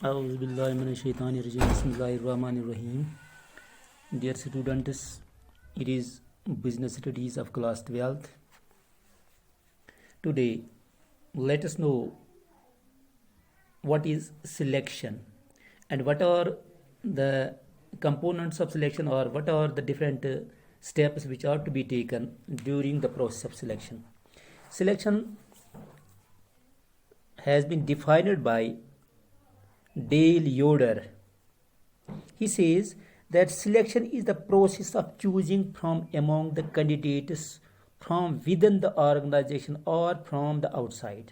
أعوذ بالله من الشيطان الرجيم بسم الله الرحمن الرحيم. Dear students, it is business studies of class 12th. Today, let us know what is selection and what are the components of selection, or what are the different steps which are to be taken during the process of selection. Selection has been defined by Dale Yoder. He says that selection is the process of choosing from among the candidates from within the organization or from the outside.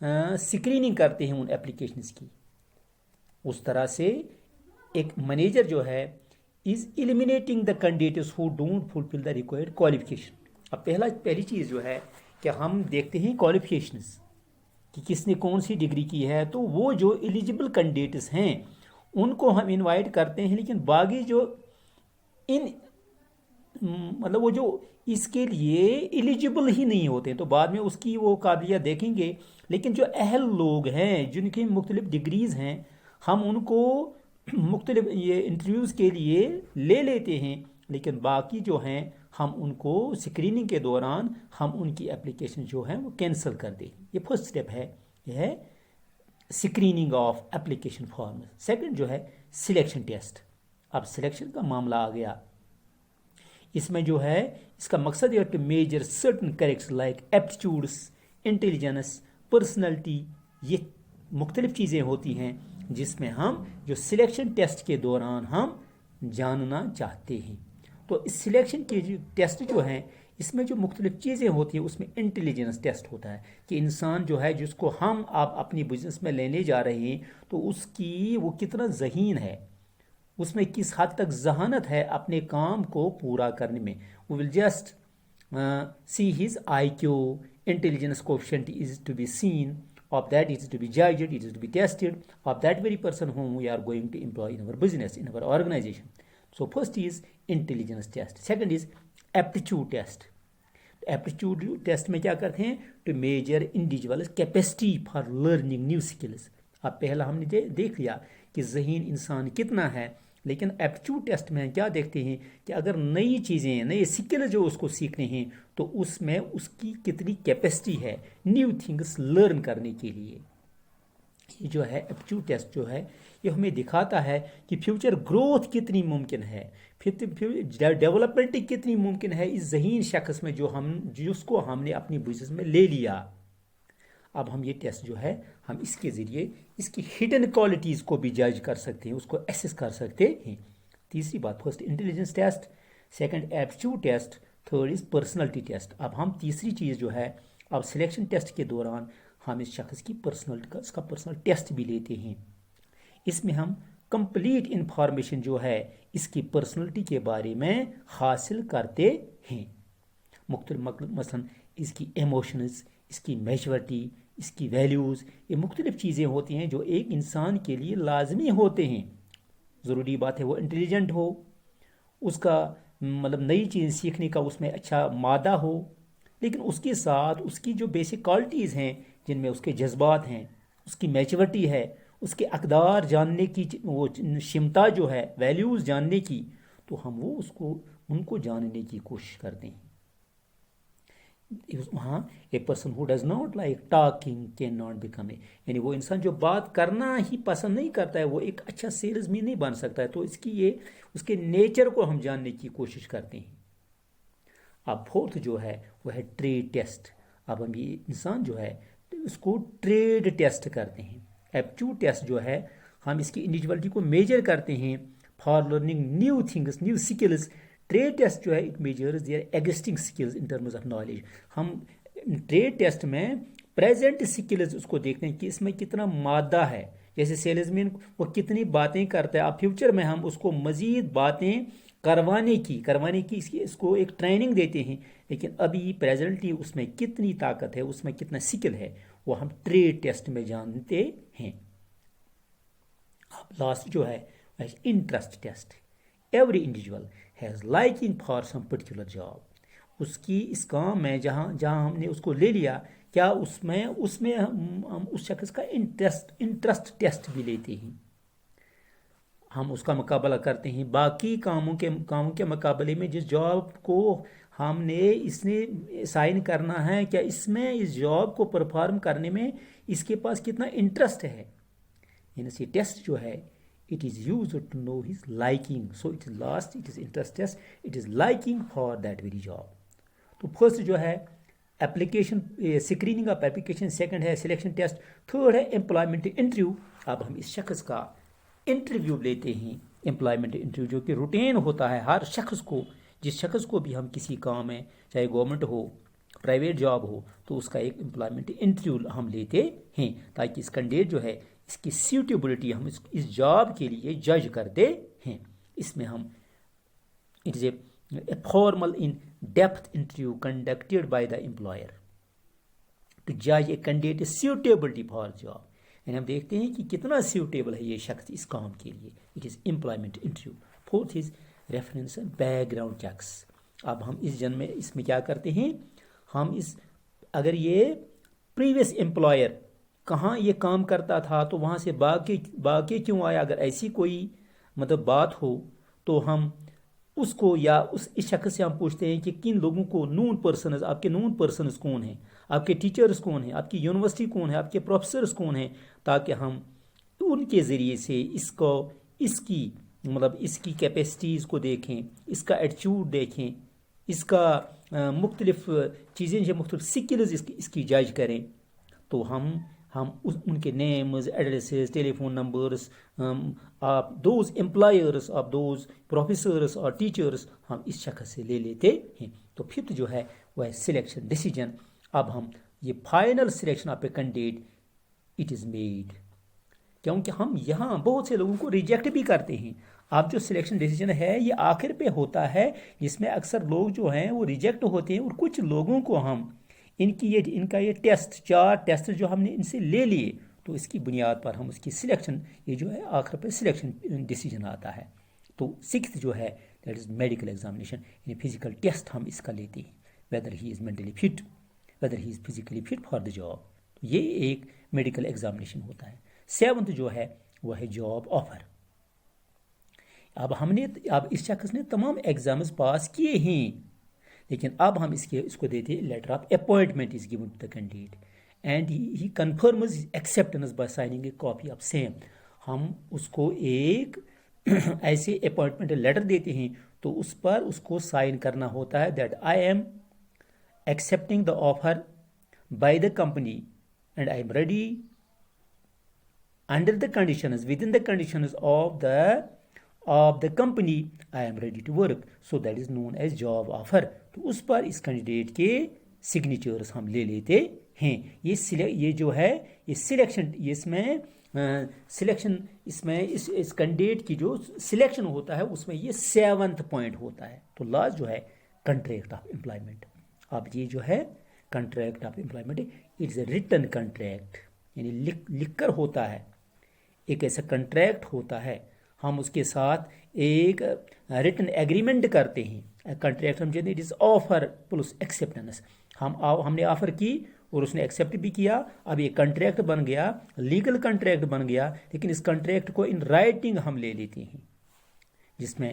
Screening کرتے ہیں ان applications کی. اس طرح سے ایک manager جو ہے is eliminating the candidates who don't fulfil the required qualification. اب پہلی چیز جو ہے کہ ہم دیکھتے ہیں کوالیفیکیشنز کہ کس نے کون سی ڈگری کی ہے، تو وہ جو ایلیجبل کینڈیڈیٹس ہیں ان کو ہم انوائٹ کرتے ہیں، لیکن باقی جو مطلب وہ جو اس کے لیے ایلیجبل ہی نہیں ہوتے ہیں تو بعد میں اس کی وہ قابلیت دیکھیں گے. لیکن جو اہل لوگ ہیں جن کی مختلف ڈگریز ہیں ہم ان کو مختلف یہ انٹرویوز کے لیے لے لیتے ہیں، لیکن باقی جو ہیں ہم ان کو اسکریننگ کے دوران ہم ان کی اپلیکیشن جو ہیں وہ کینسل کر دیں. یہ فرسٹ اسٹیپ ہے، یہ ہے screening of application form. Second جو ہے سلیکشن ٹیسٹ. اب سلیکشن کا معاملہ آ گیا، اس میں جو ہے اس کا مقصد ہے to measure certain character like aptitudes, intelligence, personality. یہ مختلف چیزیں ہوتی ہیں جس میں ہم جو سلیکشن ٹیسٹ کے دوران ہم جاننا چاہتے ہیں. تو اس سلیکشن کے جو ٹیسٹ جو ہیں اس میں جو مختلف چیزیں ہوتی ہیں اس میں انٹیلیجنس ٹیسٹ ہوتا ہے کہ انسان جو ہے جس کو ہم آپ اپنی بزنس میں لینے جا رہے ہیں تو اس کی وہ کتنا ذہین ہے، اس میں کس حد تک ذہانت ہے اپنے کام کو پورا کرنے میں. we will just see his IQ, intelligence coefficient is to be seen, of that it is to be judged, it is to be tested of that very person whom we are going to employ in our business, in our organization. So first is intelligence test, second is aptitude test. Aptitude test میں کیا کرتے ہیں to measure individual's capacity for learning new skills. اب پہلا ہم نے دیکھ لیا کہ ذہین انسان کتنا ہے، لیکن ایپٹیٹیوڈ ٹیسٹ میں کیا دیکھتے ہیں کہ اگر نئی چیزیں نئے سکل جو اس کو سیکھنے ہیں تو اس میں اس کی کتنی کیپیسٹی ہے نیو تھنگس لرن کرنے کے لیے. یہ جو ہے ایپٹیٹیوڈ ٹیسٹ جو ہے یہ ہمیں دکھاتا ہے کہ فیوچر گروتھ کتنی ممکن ہے، ڈیولپمنٹ کتنی ممکن ہے اس ذہین شخص میں جس کو ہم نے اپنی بزنس میں لے لیا. اب ہم یہ ٹیسٹ جو ہے ہم اس کے ذریعے اس کی ہڈن کوالٹیز کو بھی جج کر سکتے ہیں، اس کو ایسس کر سکتے ہیں. تیسری بات first intelligence test, second aptitude test, third is personality test. اب ہم تیسری چیز جو ہے اب سلیکشن ٹیسٹ کے دوران ہم اس شخص کی پرسنالٹی کا اس کا پرسنل ٹیسٹ بھی لیتے ہیں. اس میں ہم کمپلیٹ انفارمیشن جو ہے اس کی پرسنالٹی کے بارے میں حاصل کرتے ہیں. مختلف مثلا اس کی ایموشنز، اس کی میچورٹی، اس کی ویلیوز، یہ مختلف چیزیں ہوتی ہیں جو ایک انسان کے لیے لازمی ہوتے ہیں. ضروری بات ہے وہ انٹیلیجنٹ ہو، اس کا مطلب نئی چیز سیکھنے کا اس میں اچھا مادہ ہو، لیکن اس کے ساتھ اس کی جو بیسک کوالٹیز ہیں جن میں اس کے جذبات ہیں، اس کی میچورٹی ہے، اس کے اقدار جاننے کی وہ شمتا جو ہے، ویلیوز جاننے کی، تو ہم وہ ان کو جاننے کی کوشش کرتے ہیں. وہاں a person who does not like talking can not become یعنی وہ انسان جو بات کرنا ہی پسند نہیں کرتا ہے وہ ایک اچھا سیلز مین نہیں بن سکتا ہے. تو اس کے نیچر کو ہم جاننے کی کوشش کرتے ہیں. اب فورتھ جو ہے وہ ہے ٹریڈ ٹیسٹ. اب ہم یہ انسان جو ہے اس کو ٹریڈ ٹیسٹ کرتے ہیں. ایپٹیٹیوڈ ٹیسٹ جو ہے ہم اس کی انڈیویجوالٹی کو میجر کرتے ہیں for learning new things, new skills. Trade test جو ہے it measures their existing skills in terms of knowledge. ہم ٹریڈ ٹیسٹ میں پریزنٹ سکلز اس کو دیکھتے ہیں کہ اس میں کتنا مادہ ہے. جیسے سیلز مین وہ کتنی باتیں کرتا ہے، اب فیوچر میں ہم اس کو مزید باتیں کروانے کی اس کو ایک ٹریننگ دیتے ہیں، لیکن ابھی پریزنٹلی اس میں کتنی طاقت ہے، اس میں کتنا سکل ہے، وہ ہم ٹریڈ ٹیسٹ میں جانتے ہیں. اب لاسٹ جو ہے interest test. Every individual has liking for some particular job. اس کی اس کام میں جہاں ہم نے اس کو لے لیا، کیا اس میں ہم اس شخص کا انٹرسٹ ٹیسٹ بھی لیتے ہیں. ہم اس کا مقابلہ کرتے ہیں باقی کاموں کے مقابلے میں. جس جاب کو ہم نے اس نے سائن کرنا ہے، کیا اس جاب کو پرفارم کرنے میں اس کے پاس کتنا انٹرسٹ ہے. یعنی یہ ٹیسٹ جو ہے it is used to know his liking. So it is interest test, it is liking for that very job. تو فرسٹ جو ہے application screening of application, second ہے سلیکشن ٹیسٹ، تھرڈ ہے امپلائمنٹ انٹرویو. اب ہم اس شخص کا انٹرویو لیتے ہیں، امپلائمنٹ انٹرویو جو کہ روٹین ہوتا ہے ہر شخص کو. جس شخص کو بھی ہم کسی کام میں، چاہے گورنمنٹ ہو، پرائیویٹ جاب ہو تو اس کا ایک امپلائمنٹ انٹرویو ہم لیتے ہیں تاکہ اس کینڈیڈیٹ جو ہے اس کی سیوٹیبلٹی ہم اس جاب کے لیے جج کرتے ہیں. اس میں ہم it is a formal in depth interview conducted by the employer to جج a candidate suitability for job. یعنی ہم دیکھتے ہیں کہ کتنا سیوٹیبل ہے یہ شخص اس کام کے لیے. It is employment interview. Fourth is reference background checks. اب ہم اس میں کیا کرتے ہیں, ہم اگر یہ پریویس امپلائر کہاں یہ کام کرتا تھا تو وہاں سے باقی کیوں آیا, اگر ایسی کوئی بات ہو تو ہم اس کو یا اس شخص سے ہم پوچھتے ہیں کہ کن لوگوں کو نون پرسنز, آپ کے نون پرسنز کون ہیں, آپ کے ٹیچرز کون ہیں, آپ کی یونیورسٹی کون ہے, آپ کے پروفیسرز کون ہیں, تاکہ ہم ان کے ذریعے سے اس کی کیپیسٹیز کو دیکھیں, اس کا ایٹیٹیوڈ دیکھیں, اس کا مختلف چیزیں جو مختلف سکلز اس کی جج کریں. تو ہم ان کے names, addresses, telephone numbers of those employers, of those professors اور ٹیچرز ہم اس شخص سے لے لیتے ہیں. تو ففتھ جو ہے وہ ہے سلیکشن ڈیسیجن. اب ہم یہ final selection of a candidate it is made, کیونکہ ہم یہاں بہت سے لوگوں کو ریجیکٹ بھی کرتے ہیں. اب جو سلیکشن ڈیسیجن ہے یہ آخر پہ ہوتا ہے, جس میں اکثر لوگ جو ہیں وہ ریجیکٹ ہوتے ہیں, اور کچھ لوگوں کو ہم ان کا یہ ٹیسٹ, 4 ٹیسٹ جو ہم نے ان سے لے لیے, تو اس کی بنیاد پر ہم اس کی سلیکشن, یہ جو ہے آخر پہ سلیکشن ڈیسیجن آتا ہے. تو 6th جو ہے دیٹ از میڈیکل ایگزامینیشن, یعنی فزیکل ٹیسٹ ہم اس کا لیتے ہیں, whether he is mentally fit, whether he is physically fit for the job. یہ ایک میڈیکل ایگزامینیشن ہوتا ہے. 7th جو ہے وہ ہے جاب آفر. اب اس شخص نے تمام ایگزامز پاس کیے ہیں, لیکن اب ہم اس کو دیتے ہیں letter of appointment is given to the candidate and he confirms acceptance by signing a copy of same. ہم اس کو ایک ایسے اپوائنٹمنٹ لیٹر دیتے ہیں تو اس پر اس کو سائن کرنا ہوتا ہے that I am accepting the offer by the company and I am ready under the conditions, within the conditions of the company, I am ready to work. So that is known as job offer. تو اس پر اس candidate کے signatures ہم لے لیتے ہیں. یہ جو ہے یہ سلیکشن, اس میں اس کینڈیڈیٹ کی جو سلیکشن ہوتا ہے اس میں یہ 7th پوائنٹ ہوتا ہے. تو لاسٹ جو ہے کنٹریکٹ آف امپلائمنٹ. اب یہ جو ہے contract of employment, it is a written contract, یعنی لکھ کر ہوتا ہے, ایک ایسا کنٹریکٹ ہوتا ہے, ہم اس کے ساتھ ایک ریٹن ایگریمنٹ کرتے ہیں. کنٹریکٹ ہم جانتے ہیں it is offer plus acceptance. ہم نے آفر کی اور اس نے ایکسیپٹ بھی کیا, اب یہ کنٹریکٹ بن گیا, لیگل کنٹریکٹ بن گیا. لیکن اس کنٹریکٹ کو ان رائٹنگ ہم لے لیتے ہیں, جس میں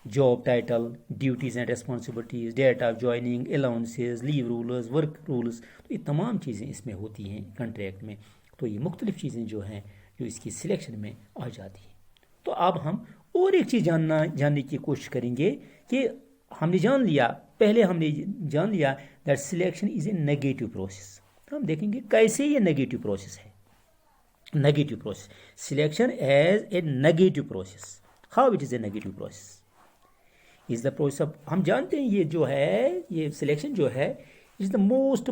job title, duties and responsibilities, date of joining, allowances, leave rules, work rules, تو یہ تمام چیزیں اس میں ہوتی ہیں کنٹریکٹ میں. تو یہ مختلف چیزیں جو ہیں جو اس کی سلیکشن میں آ جاتی ہیں. تو اب ہم اور ایک چیز جاننے کی کوشش کریں گے کہ ہم نے جان لیا that selection is a negative process. ہم دیکھیں گے کیسے یہ نیگیٹو پروسیس ہے. Negative process, selection as a negative process. How it is a negative process is the process of, ہم جانتے ہیں یہ جو ہے یہ سلیکشن جو ہے is the most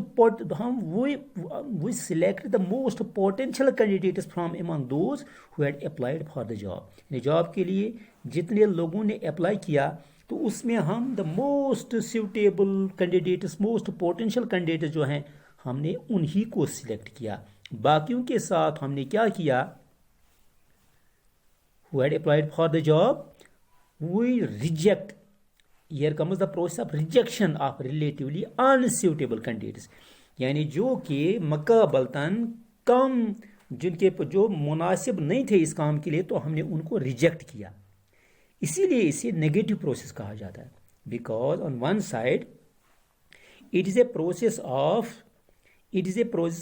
we select the most potential candidates from among those who had applied for the job. یعنی جاب کے لیے جتنے لوگوں نے اپلائی کیا تو اس میں ہم the most suitable candidates, most potential candidates جو ہیں ہم نے انہی کو سلیکٹ کیا. باقیوں کے ساتھ ہم نے کیا کیا, who had applied for the job, we reject. Here comes the process of rejection of relatively unsuitable candidates. یعنی جو کہ مقابلتاً کم, جن کے جو مناسب نہیں تھے اس کام کے لیے, تو ہم نے ان کو ریجیکٹ کیا. اسی لیے اسے نیگیٹو پروسیس کہا جاتا ہے. Because on one side it is a process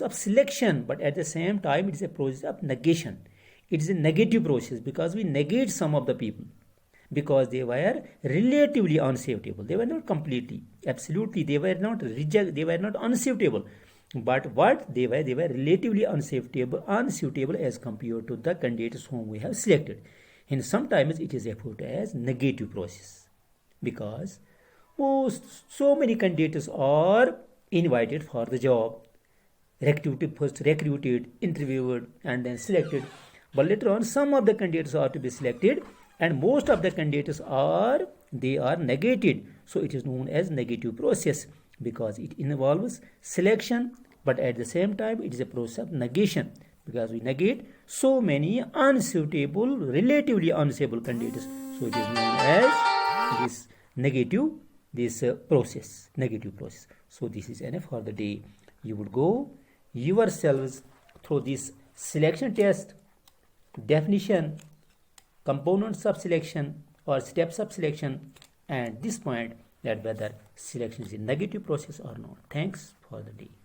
of selection, but at the same time it is a process of negation. It is a negative process because we negate some of the people because they were relatively unsuitable. They were not completely, absolutely, they were not unsuitable, but what they were relatively unsuitable as compared to the candidates whom we have selected. And sometimes it is referred as negative process because so many candidates are invited for the job. First recruited, interviewed, and then selected. But later on, some of the candidates are to be selected, and most of the candidates are negated. So it is known as negative process because it involves selection, but at the same time it is a process of negation because we negate so many unsuitable, relatively unsuitable candidates. So it is known as this negative process. So this is enough for the day. You would go yourselves through this selection test, definition, components of selection or steps of selection, and this point that whether selection is a negative process or not. Thanks for the day.